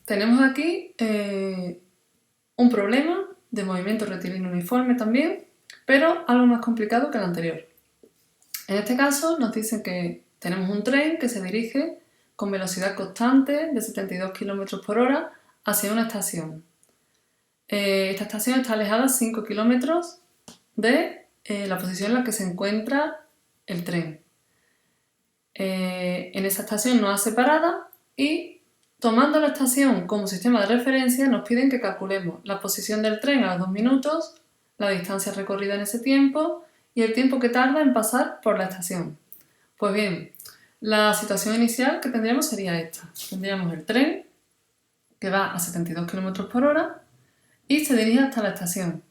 tenemos aquí un problema de movimiento rectilíneo uniforme también, pero algo más complicado que el anterior. En este caso nos dice que tenemos un tren que se dirige con velocidad constante de 72 km por hora hacia una estación. Esta estación está alejada 5 km de la posición en la que se encuentra el tren. En esa estación nos hace parada y, tomando la estación como sistema de referencia, nos piden que calculemos la posición del tren a los 2 minutos, la distancia recorrida en ese tiempo y el tiempo que tarda en pasar por la estación. Pues bien, la situación inicial que tendríamos sería esta. Tendríamos el tren que va a 72 km por hora y se dirige hasta la estación.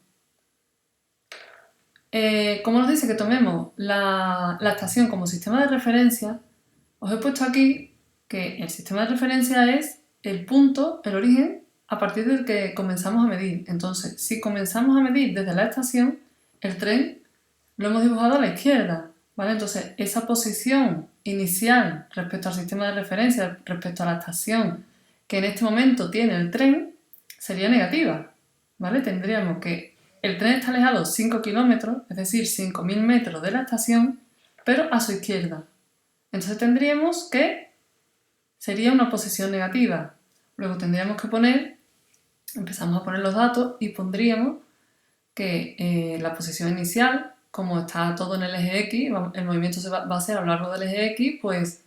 Como nos dice que tomemos la estación como sistema de referencia, os he puesto aquí que el sistema de referencia es el punto, el origen, a partir del que comenzamos a medir. Entonces, si comenzamos a medir desde la estación, el tren lo hemos dibujado a la izquierda, ¿vale? Entonces, esa posición inicial respecto al sistema de referencia, respecto a la estación que en este momento tiene el tren, sería negativa, ¿vale? Tendríamos que el tren está alejado 5 km, es decir, 5.000 metros de la estación, pero a su izquierda. Entonces tendríamos que sería una posición negativa. Luego tendríamos que empezamos a poner los datos y pondríamos que la posición inicial, como está todo en el eje X, el movimiento va a ser a lo largo del eje X, pues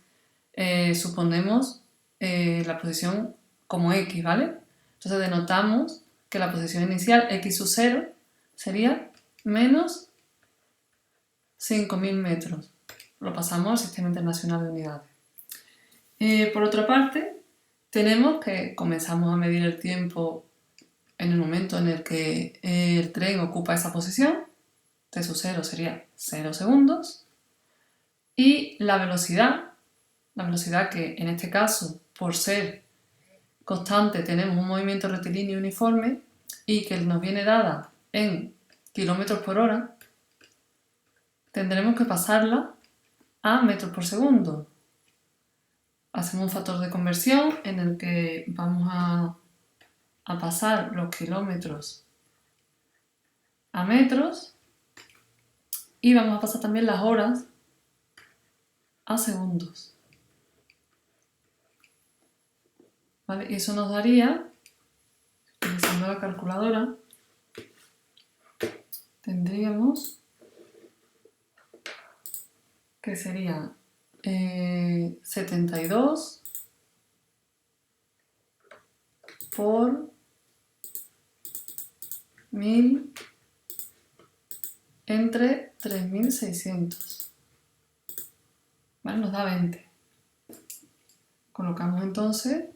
suponemos la posición como X, ¿vale? Entonces denotamos que la posición inicial, X sub 0, sería menos 5.000 metros. Lo pasamos al Sistema Internacional de Unidades. Por otra parte, tenemos que comenzamos a medir el tiempo en el momento en el que el tren ocupa esa posición. T sub 0 sería 0 segundos. Y la velocidad que en este caso, por ser constante, tenemos un movimiento rectilíneo uniforme y que nos viene dada en kilómetros por hora, tendremos que pasarla a metros por segundo. Hacemos un factor de conversión en el que vamos a pasar los kilómetros a metros y vamos a pasar también las horas a segundos. ¿Vale? Y eso nos daría, utilizando la calculadora, tendríamos que sería 72 por 1000 entre 3600. ¿Vale? Nos da 20. Colocamos entonces,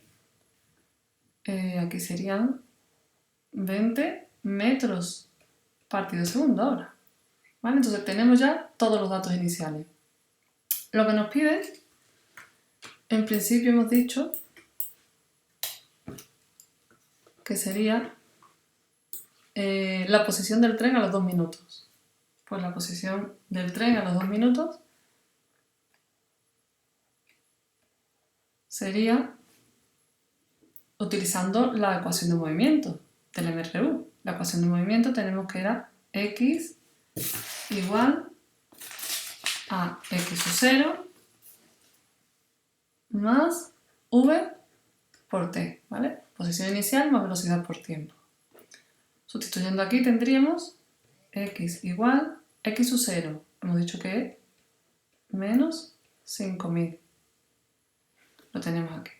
aquí serían 20 metros partido segundo ahora. ¿Vale? Entonces tenemos ya todos los datos iniciales. Lo que nos pide, en principio hemos dicho que sería la posición del tren a los 2 minutos. Pues la posición del tren a los 2 minutos sería utilizando la ecuación de movimiento del MRU. La ecuación de movimiento tenemos que era X igual a X sub 0 más V por T, ¿vale? Posición inicial más velocidad por tiempo. Sustituyendo aquí tendríamos X igual X sub 0. Hemos dicho que es menos 5.000. Lo tenemos aquí.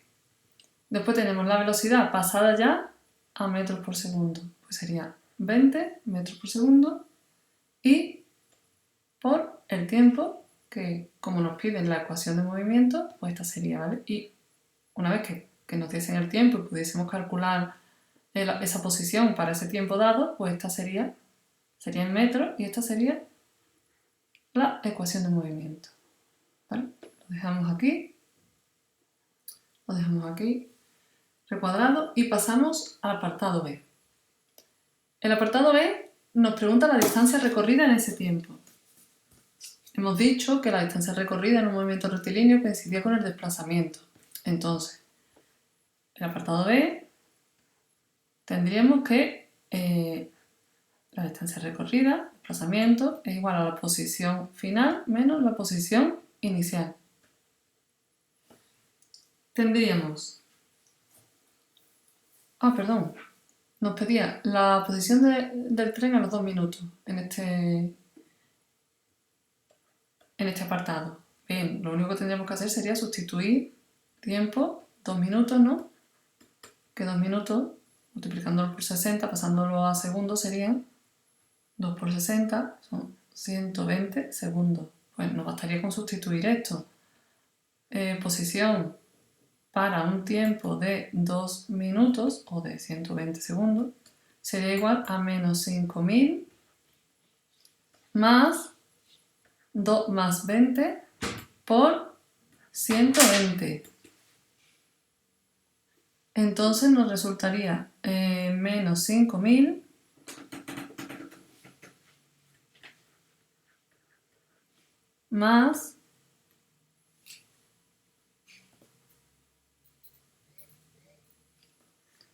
Después tenemos la velocidad pasada ya a metros por segundo. Pues sería 20 metros por segundo y por el tiempo que, como nos piden la ecuación de movimiento, pues esta sería, ¿vale? Y una vez que nos diesen el tiempo y pudiésemos calcular esa posición para ese tiempo dado, pues esta sería en metros y esta sería la ecuación de movimiento. ¿Vale? Lo dejamos aquí recuadrado y pasamos al apartado B. El apartado B nos pregunta la distancia recorrida en ese tiempo. Hemos dicho que la distancia recorrida en un movimiento rectilíneo coincidía con el desplazamiento. Entonces, el apartado B, tendríamos que la distancia recorrida, desplazamiento, es igual a la posición final menos la posición inicial. Tendríamos... perdón. Nos pedía la posición del tren a los 2 minutos en este apartado. Bien, lo único que tendríamos que hacer sería sustituir tiempo, 2 minutos, ¿no? Que 2 minutos, multiplicándolo por 60, pasándolo a segundos, serían 2 por 60, son 120 segundos. Pues nos bastaría con sustituir esto. Posición para un tiempo de 2 minutos o de 120 segundos sería igual a menos 5000 más 2 más 20 por 120. Entonces nos resultaría menos 5000 más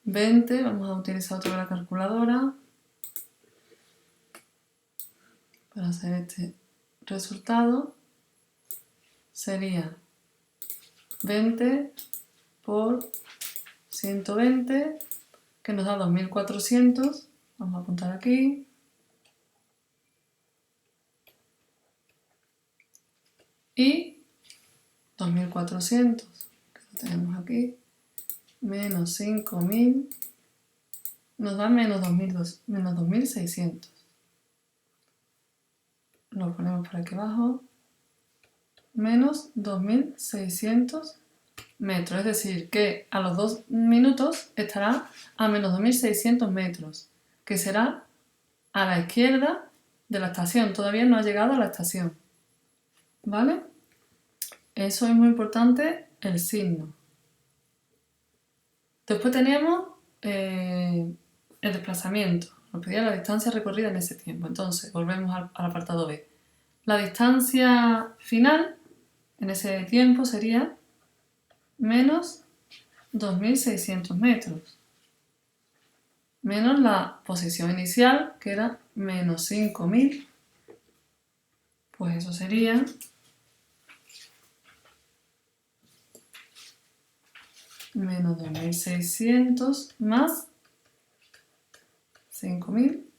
20, vamos a utilizar otra vez la calculadora para hacer este resultado. Sería 20 por 120, que nos da 2400. Vamos a apuntar aquí. Y 2400, que lo tenemos aquí, menos 5000, nos da menos 2600. Lo ponemos por aquí abajo. Menos 2600 metros, es decir, que a los 2 minutos estará a menos 2600 metros, que será a la izquierda de la estación, todavía no ha llegado a la estación, ¿vale? Eso es muy importante, el signo. Después tenemos el desplazamiento, nos pedía la distancia recorrida en ese tiempo, entonces volvemos al apartado B. La distancia final en ese tiempo sería menos 2600 metros, menos la posición inicial, que era menos 5000, pues eso sería menos 2600 más 5000,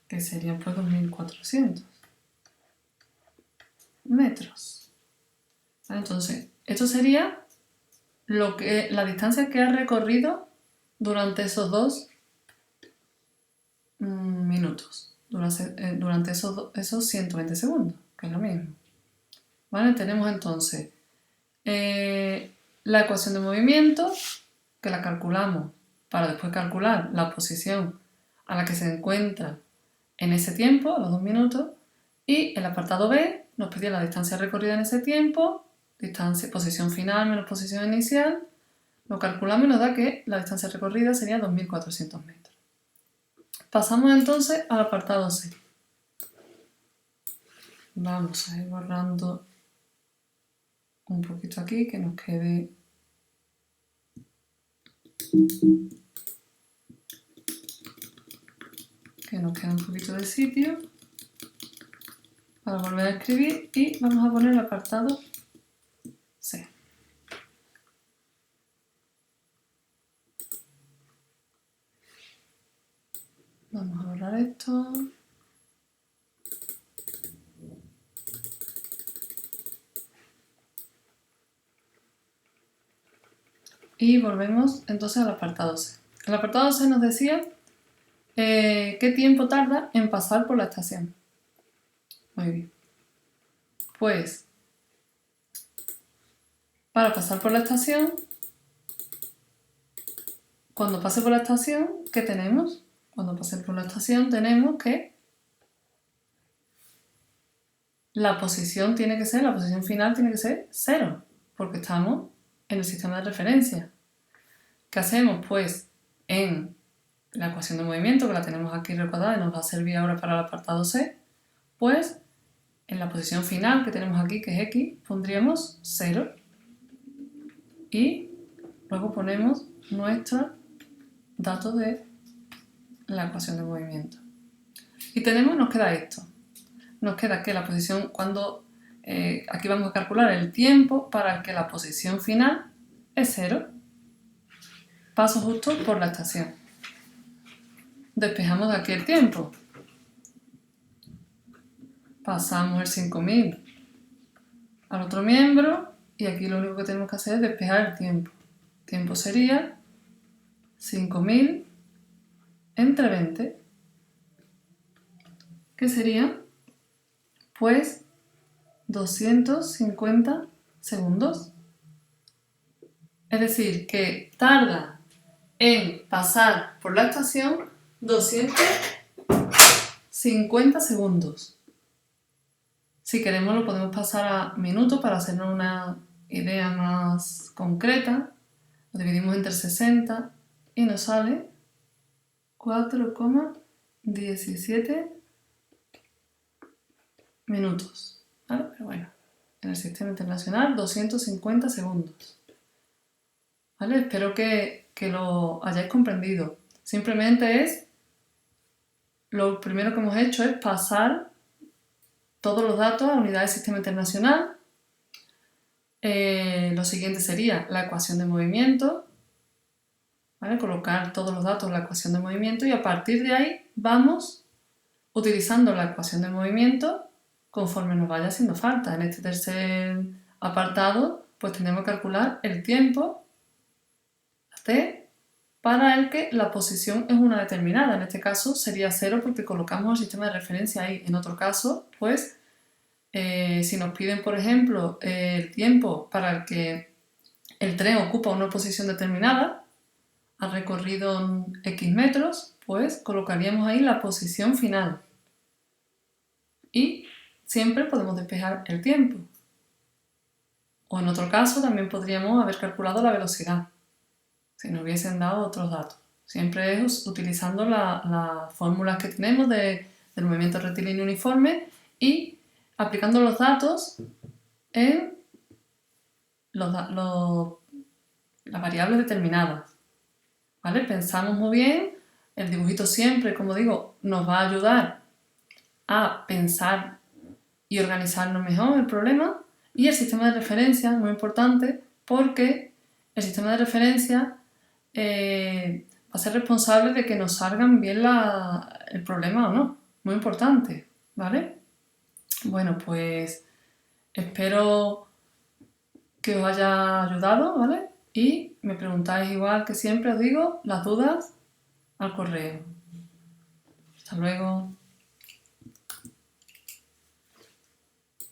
que serían pues 2400 metros. Entonces, esto sería la distancia que ha recorrido durante esos 2 minutos, durante esos 120 segundos, que es lo mismo. ¿Vale? Tenemos entonces la ecuación de movimiento, que la calculamos para después calcular la posición a la que se encuentra en ese tiempo, a los 2 minutos, y el apartado B nos pedía la distancia recorrida en ese tiempo, posición final menos posición inicial, lo calculamos y nos da que la distancia recorrida sería 2400 metros. Pasamos entonces al apartado C. Vamos a ir borrando un poquito aquí, que nos quede un poquito de sitio para volver a escribir, y vamos a poner el apartado C. Vamos a borrar esto. Y volvemos entonces al apartado C. El apartado C nos decía qué tiempo tarda en pasar por la estación. Muy bien. Pues, para pasar por la estación, cuando pase por la estación, ¿qué tenemos? Cuando pase por la estación tenemos que la posición final tiene que ser 0, porque estamos en el sistema de referencia. ¿Qué hacemos? Pues en la ecuación de movimiento, que la tenemos aquí recordada y nos va a servir ahora para el apartado C, pues en la posición final que tenemos aquí, que es X, pondríamos 0 y Luego ponemos nuestros datos de la ecuación de movimiento. Y nos queda esto. Nos queda que la posición, aquí vamos a calcular el tiempo para que la posición final es 0. Paso justo por la estación. Despejamos de aquí el tiempo. Pasamos el 5000 al otro miembro y aquí lo único que tenemos que hacer es despejar el tiempo. El tiempo sería 5000 entre 20, que sería pues 250 segundos. Es decir, que tarda en pasar por la estación 250 segundos. Si queremos lo podemos pasar a minutos para hacernos una idea más concreta. Lo dividimos entre 60 y nos sale 4,17 minutos. ¿Vale? Pero bueno, en el sistema internacional 250 segundos. ¿Vale? Espero que lo hayáis comprendido. Simplemente lo primero que hemos hecho es pasar todos los datos a unidad del sistema internacional. Lo siguiente sería la ecuación de movimiento. ¿Vale? Colocar todos los datos en la ecuación de movimiento y a partir de ahí vamos utilizando la ecuación de movimiento conforme nos vaya haciendo falta. En este tercer apartado pues tendremos que calcular el tiempo, la t, para el que la posición es una determinada. En este caso sería 0 porque colocamos el sistema de referencia ahí. En otro caso, pues, si nos piden, por ejemplo, el tiempo para el que el tren ocupa una posición determinada, ha recorrido X metros, pues colocaríamos ahí la posición final. Y siempre podemos despejar el tiempo. O en otro caso también podríamos haber calculado la velocidad, si nos hubiesen dado otros datos. Siempre es utilizando las fórmulas que tenemos del movimiento rectilíneo uniforme y aplicando los datos en las variables determinadas. ¿Vale? Pensamos muy bien, el dibujito siempre, como digo, nos va a ayudar a pensar y organizarnos mejor el problema. Y el sistema de referencia, muy importante, porque el sistema de referencia va a ser responsable de que nos salgan bien el problema o no. Muy importante, ¿vale? Bueno, pues espero que os haya ayudado, ¿vale? Y me preguntáis igual que siempre os digo, las dudas al correo. Hasta luego.